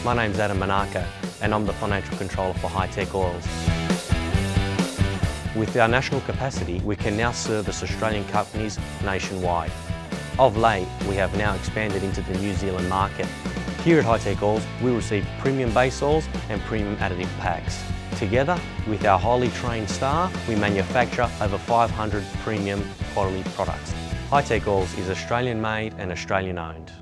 My name's Adam Manaka and I'm the Financial Controller for Hi-Tech Oils. With our national capacity, we can now service Australian companies nationwide. Of late, we have now expanded into the New Zealand market. Here at Hi-Tech Oils, we receive premium base oils and premium additive packs. Together, with our highly trained staff, we manufacture over 500 premium quality products. Hi-Tech Oils is Australian made and Australian owned.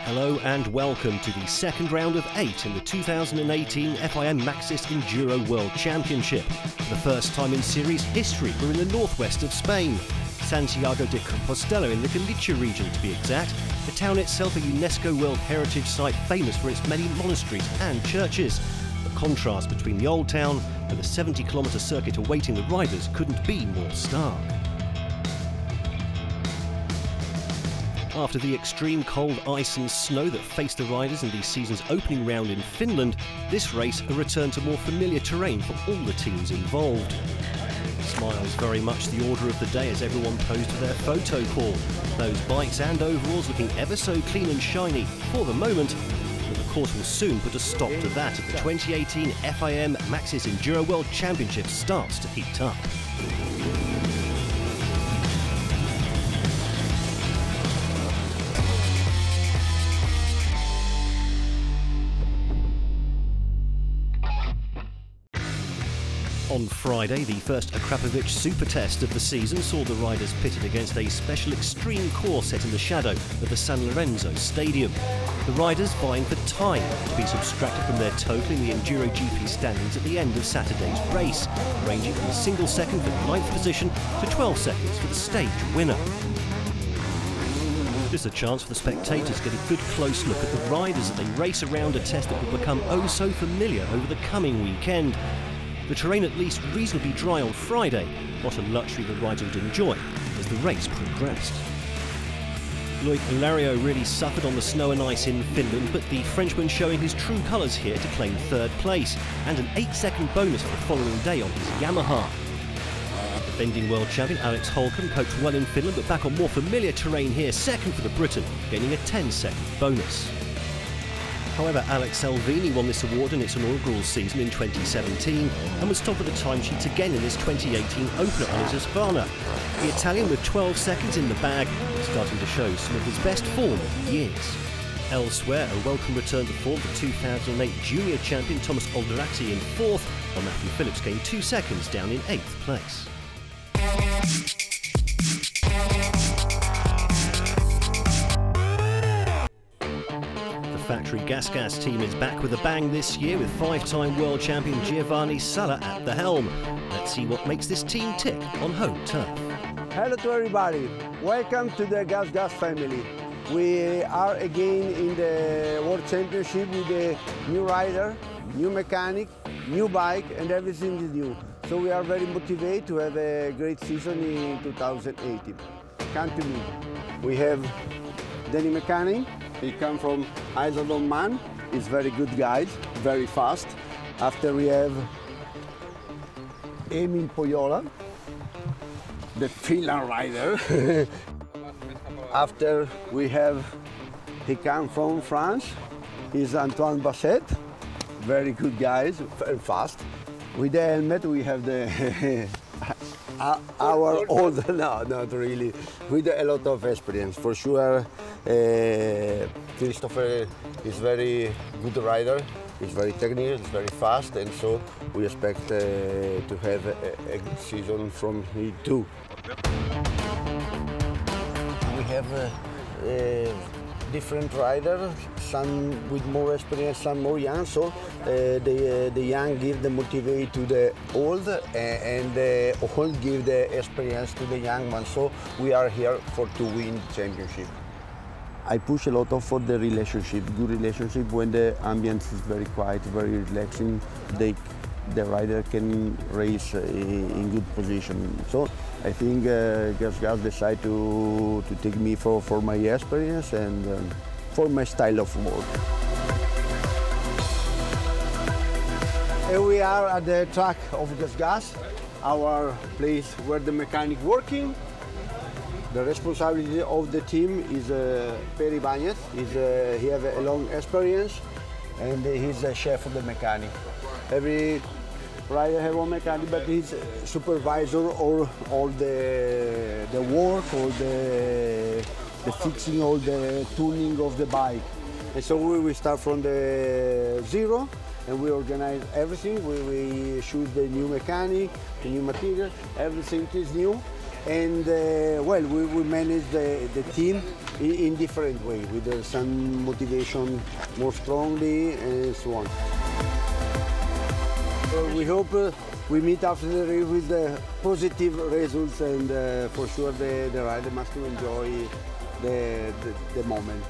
Hello and welcome to the second round of 8 in the 2018 FIM Maxxis Enduro World Championship. For the first time in series history, we're in the northwest of Spain. Santiago de Compastela in the Galicia region to be exact. The town itself a UNESCO World Heritage Site famous for its many monasteries and churches. The contrast between the old town and the 70-kilometre circuit awaiting the riders couldn't be more stark. After the extreme cold ice and snow that faced the riders in the season's opening round in Finland, this race a return to more familiar terrain for all the teams involved. Smiles very much the order of the day as everyone posed for their photo call. Those bikes and overalls looking ever so clean and shiny for the moment, but the course will soon put a stop to that as the 2018 FIM Maxxis Enduro World Championship starts to heat up. On Friday, the first Akrapovic super test of the season saw the riders pitted against a special extreme course set in the shadow of the San Lorenzo Stadium. The riders vying for time to be subtracted from their total in the EnduroGP standings at the end of Saturday's race, ranging from a single second for the 9th position to 12 seconds for the stage winner. Just a chance for the spectators to get a good close look at the riders as they race around a test that will become oh so familiar over the coming weekend. The terrain at least reasonably dry on Friday, not a luxury the riders would enjoy as the race progressed. Loic Ilario really suffered on the snow and ice in Finland, but the Frenchman showing his true colours here to claim 3rd place, and an 8-second bonus for the following day on his Yamaha. Defending world champion Alex Holcomb coped well in Finland, but back on more familiar terrain here, 2nd for the Briton, gaining a 10-second bonus. However, Alex Salvini won this award in its inaugural season in 2017 and was top of the timesheets again in this 2018 opener on Toscana. The Italian with 12 seconds in the bag, starting to show some of his best form in years. Elsewhere, a welcome return to form for 2008 junior champion Thomas Alderati in 4th, while Matthew Phillips gained 2 seconds down in 8th place. Factory Gas team is back with a bang this year with 5-time world champion Giovanni Sala at the helm. Let's see what makes this team tick on home turf. Hello to everybody, welcome to the Gas family. We are again in the World Championship with a new rider, new mechanic, new bike and everything is new. So we are very motivated to have a great season in 2018. Come to me. We have Danny Mechanic. He comes from Isle of Man. He's very good guy, very fast. After we have Emil Poyola, the Finland rider. After we have, he comes from France. He's Antoine Basset, very good guys, very fast. With the helmet we have the our old, no, not really, with a lot of experience. For sure, Christopher is very good rider, he's very technical, he's very fast, and so we expect to have a good season from him too. We have different riders, some with more experience, some more young, so the young give the motivate to the old and the old give the experience to the young one, so we are here to win championship. I push a lot for the relationship, good relationship when the ambience is very quiet, very relaxing. They the rider can race in good position. So I think Gas decided to take me for my experience and for my style of work. Here we are at the track of Gas, our place where the mechanic working. The responsibility of the team is Peri Bagnez. He has a long experience and he's the chef of the mechanic. Every rider has one mechanic, but he's supervisor of all the work, all the fixing, all the tuning of the bike. And so we start from the zero and we organize everything. We choose the new mechanic, the new material, everything is new. And well, we manage the team in different way, with some motivation more strongly and so on. We hope we meet after the race with positive results, and for sure the rider must enjoy the moment.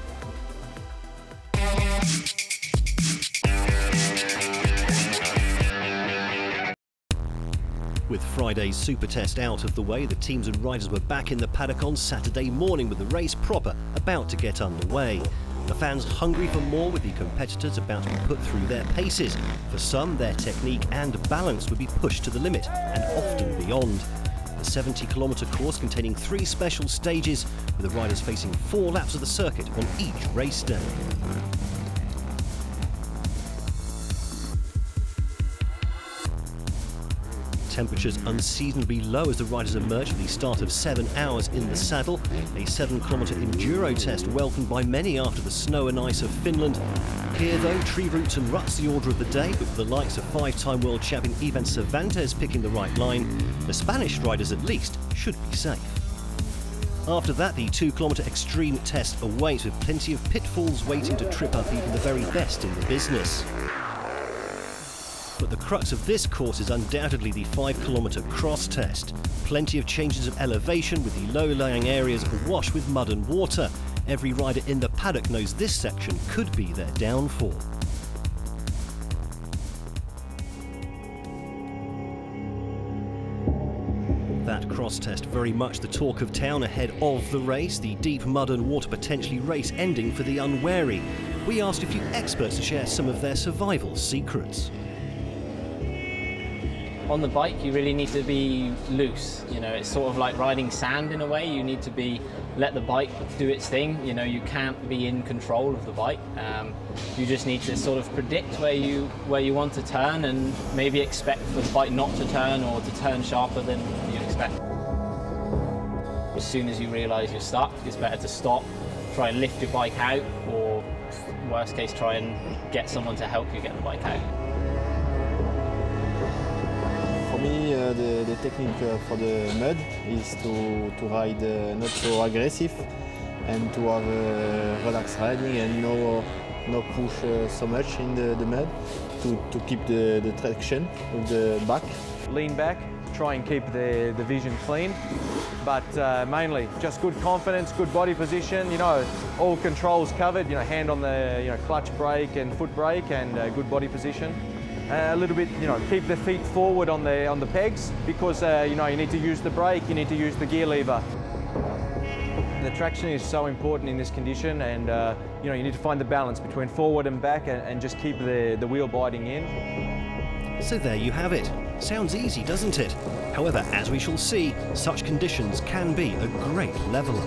With Friday's super test out of the way, the teams and riders were back in the paddock on Saturday morning with the race proper about to get underway. The fans hungry for more, with the competitors about to be put through their paces. For some, their technique and balance would be pushed to the limit and often beyond. A 70-kilometre course containing 3 special stages, with the riders facing 4 laps of the circuit on each race day. Temperatures unseasonably low as the riders emerge for the start of 7 hours in the saddle. A 7-kilometre enduro test welcomed by many after the snow and ice of Finland. Here though, tree roots and ruts the order of the day, but with the likes of 5-time world champion Ivan Cervantes picking the right line, the Spanish riders at least should be safe. After that, the 2-kilometre extreme test awaits, with plenty of pitfalls waiting to trip up even the very best in the business. But the crux of this course is undoubtedly the 5-kilometre cross test. Plenty of changes of elevation, with the low-lying areas awash with mud and water. Every rider in the paddock knows this section could be their downfall. That cross test very much the talk of town ahead of the race, the deep mud and water potentially race ending for the unwary. We asked a few experts to share some of their survival secrets. On the bike, you really need to be loose. You know, it's sort of like riding sand in a way. You need to let the bike do its thing. You know, you can't be in control of the bike. You just need to sort of predict where you want to turn, and maybe expect for the bike not to turn or to turn sharper than you expect. As soon as you realise you're stuck, it's better to stop, try and lift your bike out, or worst case, try and get someone to help you get the bike out. For me, the technique for the mud is to ride not so aggressive and to have relaxed riding and no push so much in the mud, to keep the traction with the back. Lean back, try and keep the vision clean, but mainly just good confidence, good body position, you know, all controls covered, you know, hand on the clutch brake and foot brake, and good body position. A little bit, you know, keep the feet forward on the pegs, because you know, you need to use the brake, you need to use the gear lever. The traction is so important in this condition, and you know, you need to find the balance between forward and back, and just keep the wheel biting in. So there you have it. Sounds easy, doesn't it? However, as we shall see, such conditions can be a great leveller.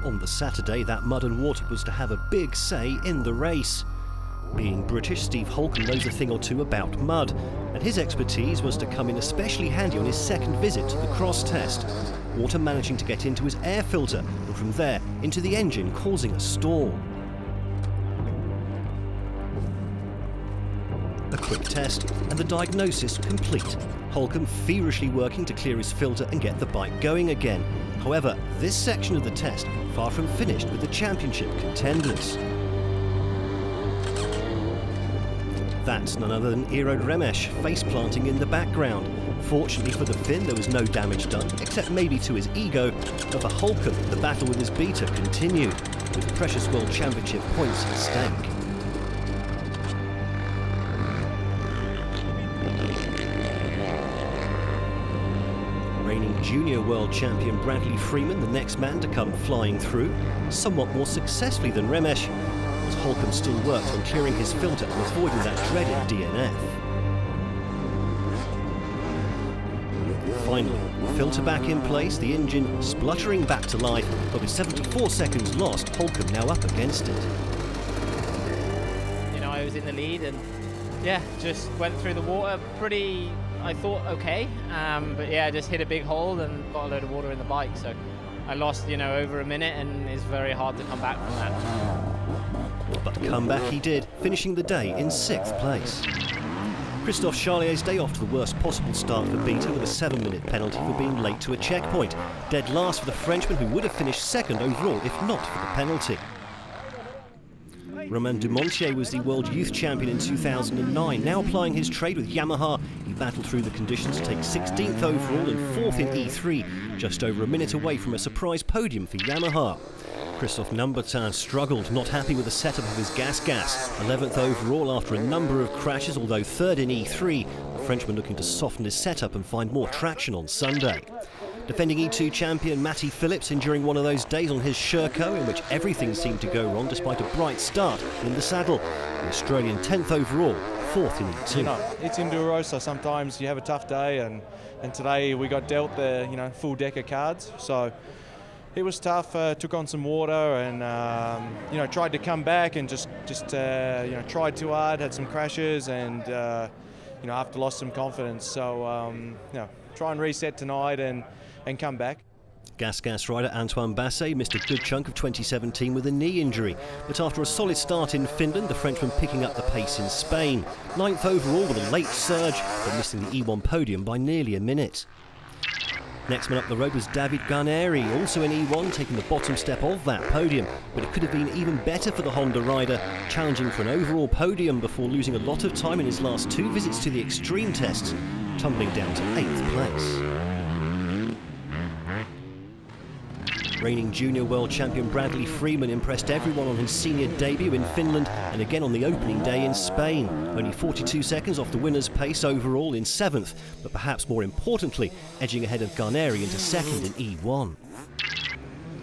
On the Saturday, that mud and water was to have a big say in the race. Being British, Steve Holcomb knows a thing or two about mud, and his expertise was to come in especially handy on his second visit to the cross test. Water managing to get into his air filter, and from there into the engine, causing a stall. A quick test, and the diagnosis complete. Holcomb feverishly working to clear his filter and get the bike going again. However, this section of the test far from finished with the championship contenders. That's none other than Iro Remesh face-planting in the background. Fortunately for the Finn, there was no damage done, except maybe to his ego, but for Holcomb, the battle with his beater continued, with the precious World Championship points at stake. Reigning junior world champion Bradley Freeman, the next man to come flying through, somewhat more successfully than Remesh, as Holcomb still worked on clearing his filter and avoiding that dreaded DNF. Finally, filter back in place, the engine spluttering back to life, but with 74 seconds lost, Holcomb now up against it. You know, I was in the lead and yeah, just went through the water pretty, I thought, okay, but yeah, just hit a big hole and got a load of water in the bike, so I lost, you know, over a minute, and it's very hard to come back from that. But come back he did, finishing the day in 6th place. Christophe Charlier's day off to the worst possible start for Beta with a 7-minute penalty for being late to a checkpoint. Dead last for the Frenchman, who would have finished 2nd overall if not for the penalty. Romain Dumontier was the World Youth Champion in 2009. Now applying his trade with Yamaha, he battled through the conditions to take 16th overall and 4th in E3, just over a minute away from a surprise podium for Yamaha. Christophe Numbertin struggled, not happy with the setup of his gas. 11th overall after a number of crashes, although 3rd in E3, the Frenchman looking to soften his setup and find more traction on Sunday. Defending E2 champion Matty Phillips enduring one of those days on his Sherco in which everything seemed to go wrong despite a bright start in the saddle. The Australian 10th overall, 4th in E2. You know, it's enduro, so sometimes you have a tough day, and today we got dealt the full deck of cards. So it was tough. Took on some water and tried to come back and just tried too hard. Had some crashes and after lost some confidence. So try and reset tonight and come back. Gas rider Antoine Basset missed a good chunk of 2017 with a knee injury, but after a solid start in Finland, the Frenchman picking up the pace in Spain. 9th overall with a late surge, but missing the E1 podium by nearly a minute. Next man up the road was David Garneri, also in E1, taking the bottom step of that podium, but it could have been even better for the Honda rider, challenging for an overall podium before losing a lot of time in his last 2 visits to the extreme tests, tumbling down to 8th place. Reigning junior world champion Bradley Freeman impressed everyone on his senior debut in Finland and again on the opening day in Spain. Only 42 seconds off the winner's pace overall in 7th, but perhaps more importantly, edging ahead of Garneri into 2nd in E1.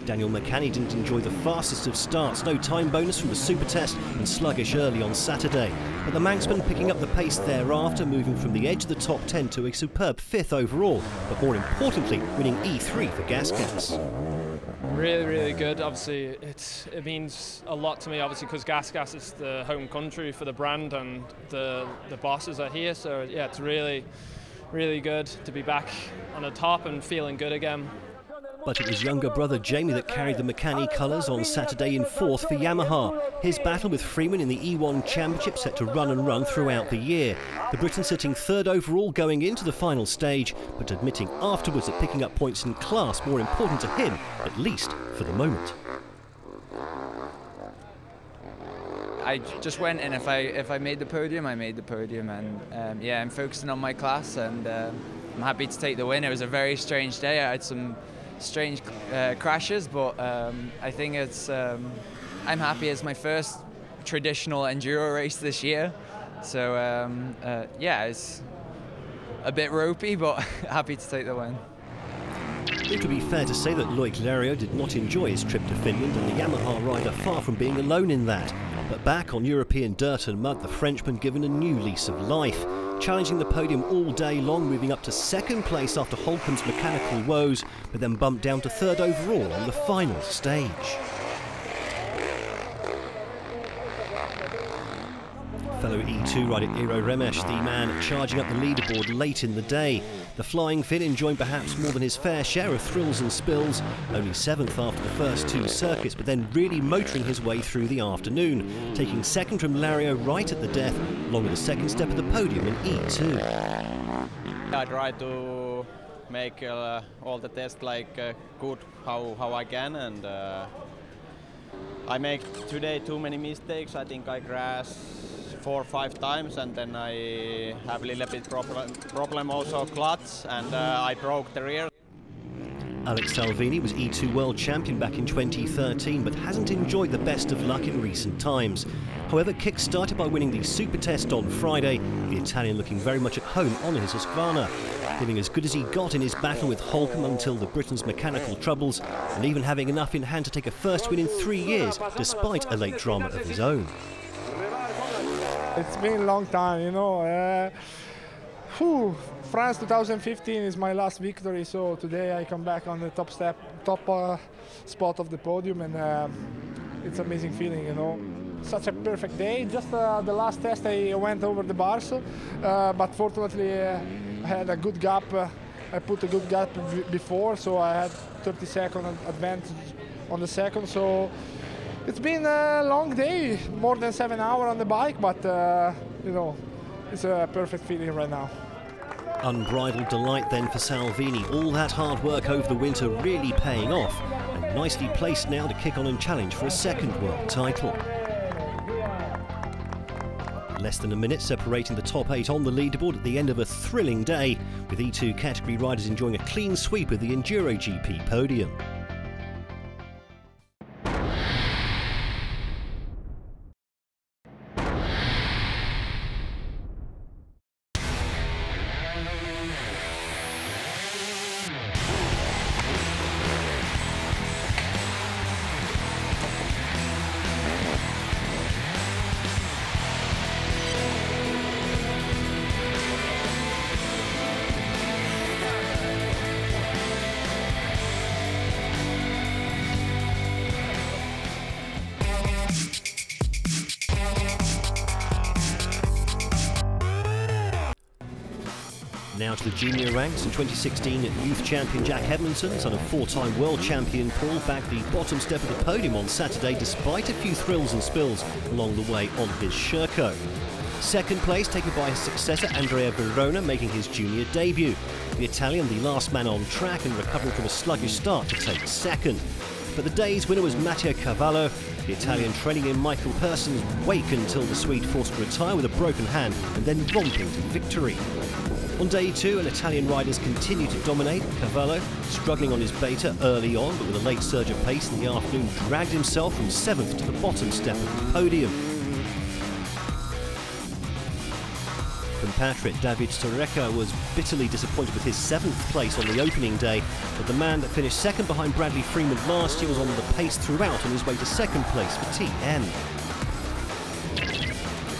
Daniel McCanny didn't enjoy the fastest of starts, no time bonus from the super test and sluggish early on Saturday. But the Manxman picking up the pace thereafter, moving from the edge of the top 10 to a superb 5th overall, but more importantly, winning E3 for Gas. Really good. Obviously, it means a lot to me, obviously, because Gas is the home country for the brand and the bosses are here. So yeah, it's really good to be back on the top and feeling good again. But it was younger brother Jamie that carried the McCanny colours on Saturday in 4th for Yamaha. His battle with Freeman in the E1 Championship set to run throughout the year. The Briton sitting 3rd overall going into the final stage, but admitting afterwards that picking up points in class more important to him, at least for the moment. I just went, and if I made the podium, I made the podium, and yeah, I'm focusing on my class, and I'm happy to take the win. It was a very strange day. I had some strange crashes, but I think I'm happy. It's my first traditional enduro race this year, so yeah, it's a bit ropey, but happy to take the win. It would be fair to say that Loic Leriot did not enjoy his trip to Finland, and the Yamaha rider far from being alone in that. But back on European dirt and mud, the Frenchman given a new lease of life, challenging the podium all day long, moving up to 2nd place after Holcomb's mechanical woes, but then bumped down to 3rd overall on the final stage. Fellow E2 rider Eero Remesh, the man charging up the leaderboard late in the day. The Flying Finn enjoying perhaps more than his fair share of thrills and spills, only 7th after the first 2 circuits, but then really motoring his way through the afternoon, taking 2nd from Leriot right at the death, along with the 2nd step of the podium in E2. I try to make all the tests good how I can, and I make today too many mistakes. I think I crashed 4 or 5 times, and then I have a little bit problem also clutch, and I broke the rear. Alex Salvini was E2 World Champion back in 2013, but hasn't enjoyed the best of luck in recent times. However, kick-started by winning the Super Test on Friday, the Italian looking very much at home on his Husqvarna, giving as good as he got in his battle with Holcomb until the Britain's mechanical troubles, and even having enough in hand to take a first win in 3 years, despite a late drama of his own. It's been a long time, you know. France 2015 is my last victory, so today I come back on the top spot of the podium, and it's an amazing feeling, you know. Such a perfect day. Just the last test I went over the bars, but fortunately I had a good gap. I put a good gap before, so I had 30-second advantage on the second. So it's been a long day, more than 7 hours on the bike, but you know, it's a perfect feeling right now. Unbridled delight then for Salvini, all that hard work over the winter really paying off, and nicely placed now to kick on and challenge for a second world title. Less than a minute separating the top 8 on the leaderboard at the end of a thrilling day, with E2 category riders enjoying a clean sweep of the EnduroGP podium. Now to the junior ranks. In 2016, youth champion Jack Edmondson, son of 4-time world champion Paul, bagged the bottom step of the podium on Saturday despite a few thrills and spills along the way on his Sherco. Second place taken by his successor Andrea Verona, making his junior debut. The Italian, the last man on track and recovering from a sluggish start to take second. But the day's winner was Matteo Cavallo, the Italian trailing in Michael Person's wake until the Swede forced to retire with a broken hand and then romping to victory. On day 2, Italian riders continued to dominate. Cavallo, struggling on his beta early on, but with a late surge of pace in the afternoon, dragged himself from 7th to the bottom step of the podium. Compatriot David Storeca was bitterly disappointed with his 7th place on the opening day, but the man that finished second behind Bradley Freeman last year was on the pace throughout on his way to second place for TM.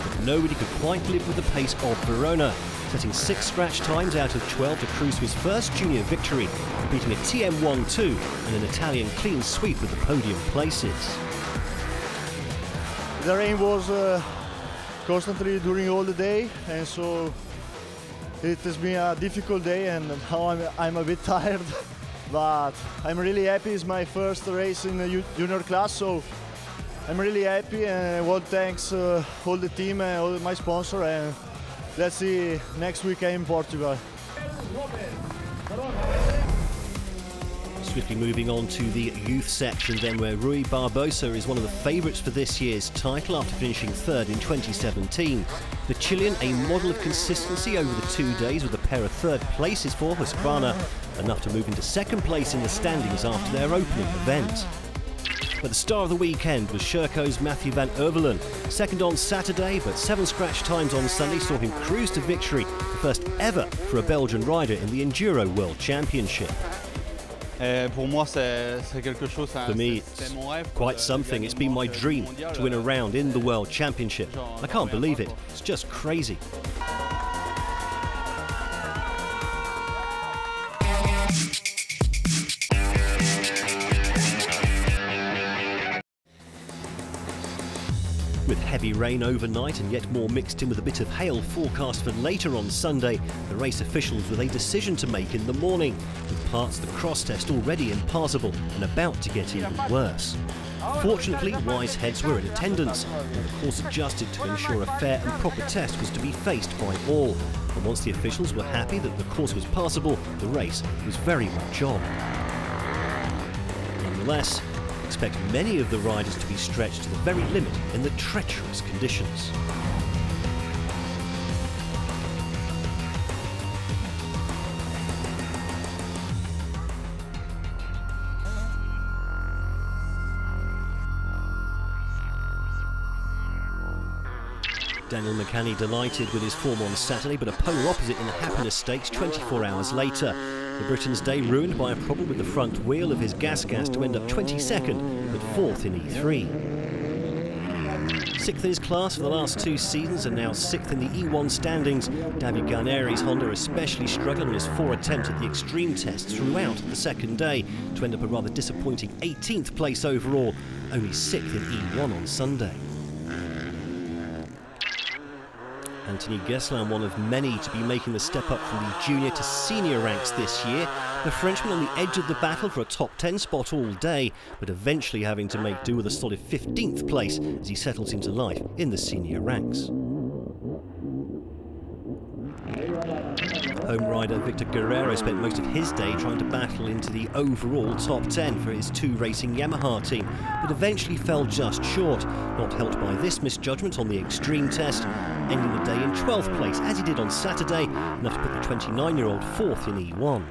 But nobody could quite live with the pace of Verona, setting 6 scratch times out of 12 to cruise to his first junior victory, beating a TM1-2 and an Italian clean sweep with the podium places. The rain was constantly during all the day, and so it has been a difficult day, and now I'm a bit tired, but I'm really happy. It's my first race in the junior class, so I'm really happy, and I want to thank all the team and all my sponsors, and let's see next weekend in Portugal. Swiftly moving on to the youth section then, where Rui Barbosa is one of the favourites for this year's title after finishing 3rd in 2017. The Chilean, a model of consistency over the 2 days with a pair of 3rd places for Husqvarna, enough to move into 2nd place in the standings after their opening event. But the star of the weekend was Sherco's Matthew van Overlen. 2nd on Saturday, but 7 scratch times on Sunday saw him cruise to victory, the first ever for a Belgian rider in the Enduro World Championship. For me, it's quite something. It's been my dream to win a round in the World Championship. I can't believe it. It's just crazy. With heavy rain overnight and yet more mixed in with a bit of hail forecast for later on Sunday, the race officials with a decision to make in the morning, with parts of the cross test already impassable and about to get even worse. Fortunately, wise heads were in attendance, and the course adjusted to ensure a fair and proper test was to be faced by all. And once the officials were happy that the course was passable, the race was very much on. Nonetheless, expect many of the riders to be stretched to the very limit in the treacherous conditions. Daniel McCanny delighted with his form on Saturday, but a polar opposite in the Happiness Stakes 24 hours later. The Britain's day ruined by a problem with the front wheel of his gas to end up 22nd, but 4th in E3. 6th in his class for the last 2 seasons and now 6th in the E1 standings. David Garneri's Honda especially struggling on his 4 attempts at the extreme tests throughout the second day to end up a rather disappointing 18th place overall, only 6th in E1 on Sunday. Anthony Gesselin, one of many to be making the step up from the junior to senior ranks this year. The Frenchman on the edge of the battle for a top 10 spot all day, but eventually having to make do with a solid 15th place as he settles into life in the senior ranks. Home rider Victor Guerrero spent most of his day trying to battle into the overall top 10 for his 2 racing Yamaha team, but eventually fell just short, not helped by this misjudgment on the extreme test, ending the day in 12th place, as he did on Saturday, enough to put the 29-year-old 4th in E1.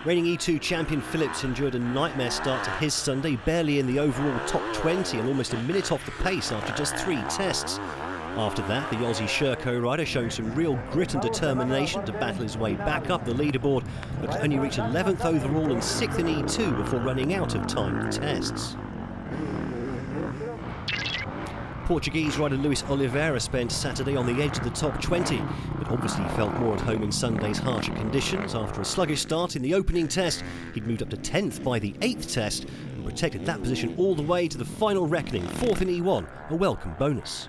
Reigning E2 champion Phillips endured a nightmare start to his Sunday, barely in the overall top 20 and almost a minute off the pace after just 3 tests. After that, the Aussie Sherco rider showing some real grit and determination to battle his way back up the leaderboard, but to only reach 11th overall and 6th in E2 before running out of timed tests. Portuguese rider Luis Oliveira spent Saturday on the edge of the top 20, but obviously felt more at home in Sunday's harsher conditions. After a sluggish start in the opening test, he'd moved up to 10th by the 8th test and protected that position all the way to the final reckoning, 4th in E1, a welcome bonus.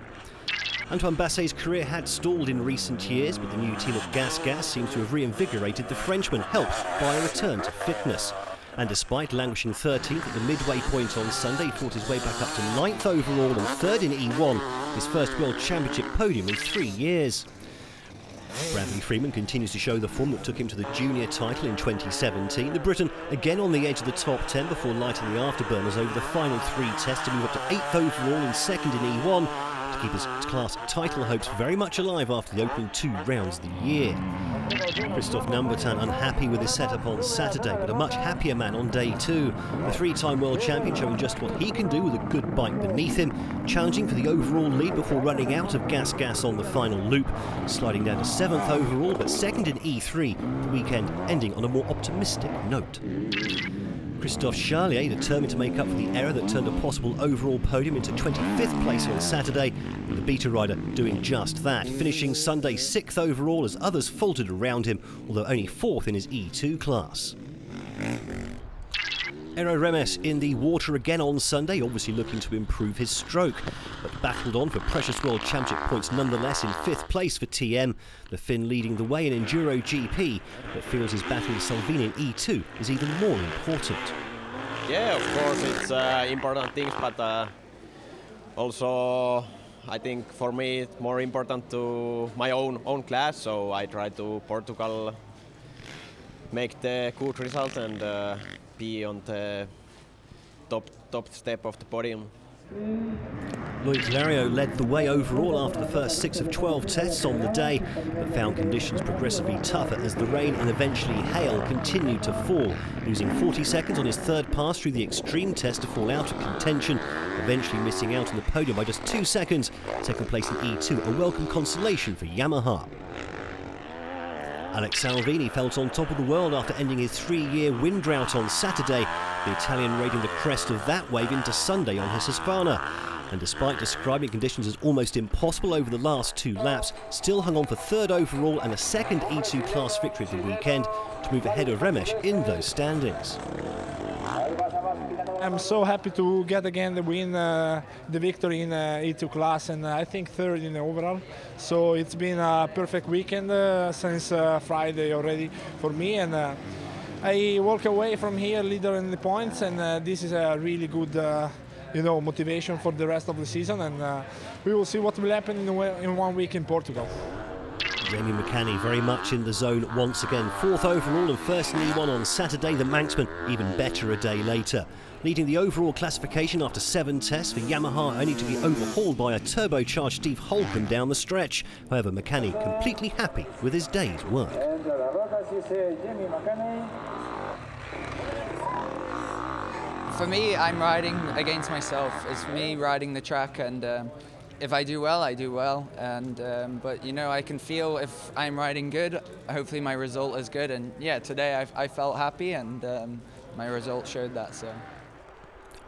Antoine Basset's career had stalled in recent years, but the new team at Gas seems to have reinvigorated the Frenchman, helped by a return to fitness. And despite languishing 13th at the midway point on Sunday, he fought his way back up to 9th overall and 3rd in E1, his first World Championship podium in 3 years. Bradley Freeman continues to show the form that took him to the junior title in 2017. The Briton again on the edge of the top 10 before lighting the afterburners over the final 3 tests to move up to 8th overall and 2nd in E1, to keep his class title hopes very much alive after the opening 2 rounds of the year. Christophe Nambertin unhappy with his setup on Saturday, but a much happier man on day 2. The 3-time world champion showing just what he can do with a good bike beneath him, challenging for the overall lead before running out of gas on the final loop, sliding down to 7th overall but 2nd in E3, the weekend ending on a more optimistic note. Christophe Charlier determined to make up for the error that turned a possible overall podium into 25th place on Saturday, with the beta rider doing just that, finishing Sunday 6th overall as others faltered around him, although only 4th in his E2 class. Eero Remes in the water again on Sunday, obviously looking to improve his stroke, but battled on for precious World Championship points nonetheless in 5th place for TM, the Finn leading the way in EnduroGP, but feels his battle with Salvini in E2 is even more important. Yeah, of course it's important things, but also I think for me it's more important to my own class, so I try to Portugal make the good result and be on the top step of the podium. Loic Lario led the way overall after the first 6 of 12 tests on the day, but found conditions progressively tougher as the rain and eventually hail continued to fall, losing 40 seconds on his 3rd pass through the extreme test to fall out of contention, eventually missing out on the podium by just 2 seconds, 2nd place in E2, a welcome consolation for Yamaha. Alex Salvini felt on top of the world after ending his 3-year wind drought on Saturday, the Italian raiding the crest of that wave into Sunday on his Husqvarna. And despite describing conditions as almost impossible over the last 2 laps, still hung on for 3rd overall and a 2nd E2 class victory of the weekend to move ahead of Remes in those standings. I'm so happy to get again the win, the victory in E2 class, and I think 3rd in the overall. So it's been a perfect weekend since Friday already for me, and I walk away from here leader in the points, and this is a really good motivation for the rest of the season, and we will see what will happen in 1 week in Portugal. Jamie McCanny very much in the zone once again, 4th overall and 1st in E1 on Saturday. The Manxman even better a day later, leading the overall classification after 7 tests for Yamaha, only to be overhauled by a turbocharged Steve Holcomb down the stretch. However, McCanny completely happy with his day's work. For me, I'm riding against myself. It's me riding the track, and if I do well, I do well. And but you know, I can feel if I'm riding good, hopefully my result is good. And yeah, today I felt happy, and my result showed that. So.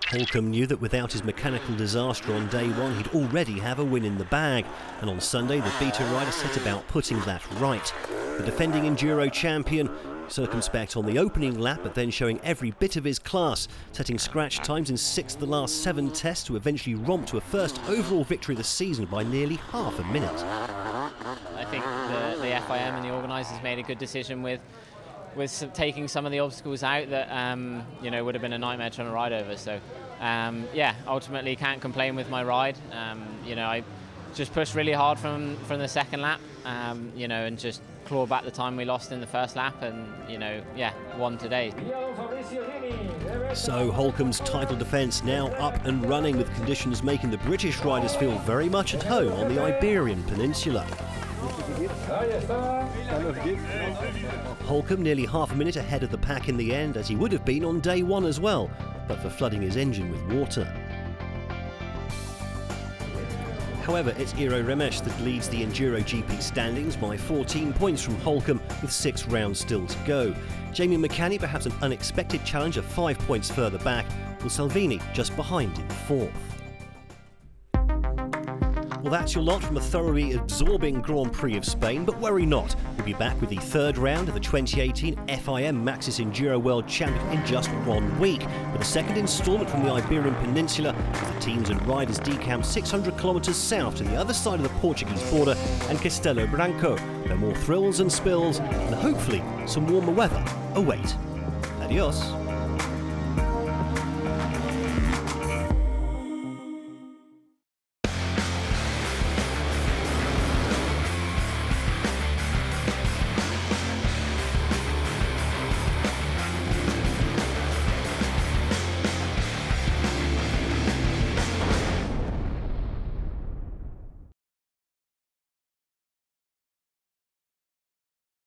Holcomb knew that without his mechanical disaster on day one, he'd already have a win in the bag. And on Sunday, the beta rider set about putting that right. The defending Enduro champion, circumspect on the opening lap, but then showing every bit of his class, setting scratch times in 6 of the last 7 tests to eventually romp to a first overall victory of the season by nearly half a minute. I think the FIM and the organisers made a good decision with taking some of the obstacles out that you know, would have been a nightmare trying to ride over. So yeah, ultimately can't complain with my ride. You know, I just pushed really hard from the second lap, you know, and just clawed back the time we lost in the first lap, and you know, yeah, won today. So Holcomb's title defence now up and running, with conditions making the British riders feel very much at home on the Iberian Peninsula. Holcomb nearly half a minute ahead of the pack in the end, as he would have been on day one as well, but for flooding his engine with water. However, it's Iro Remes that leads the EnduroGP standings by 14 points from Holcomb, with 6 rounds still to go. Jamie McCanny perhaps an unexpected challenger 5 points further back, with Salvini just behind in 4th. Well, that's your lot from a thoroughly absorbing Grand Prix of Spain, but worry not. We'll be back with the 3rd round of the 2018 FIM Maxxis Enduro World Championship in just 1 week, with a 2nd instalment from the Iberian Peninsula, as the teams and riders decamp 600 kilometres south to the other side of the Portuguese border and Castelo Branco, where more thrills and spills and hopefully some warmer weather await. Adios.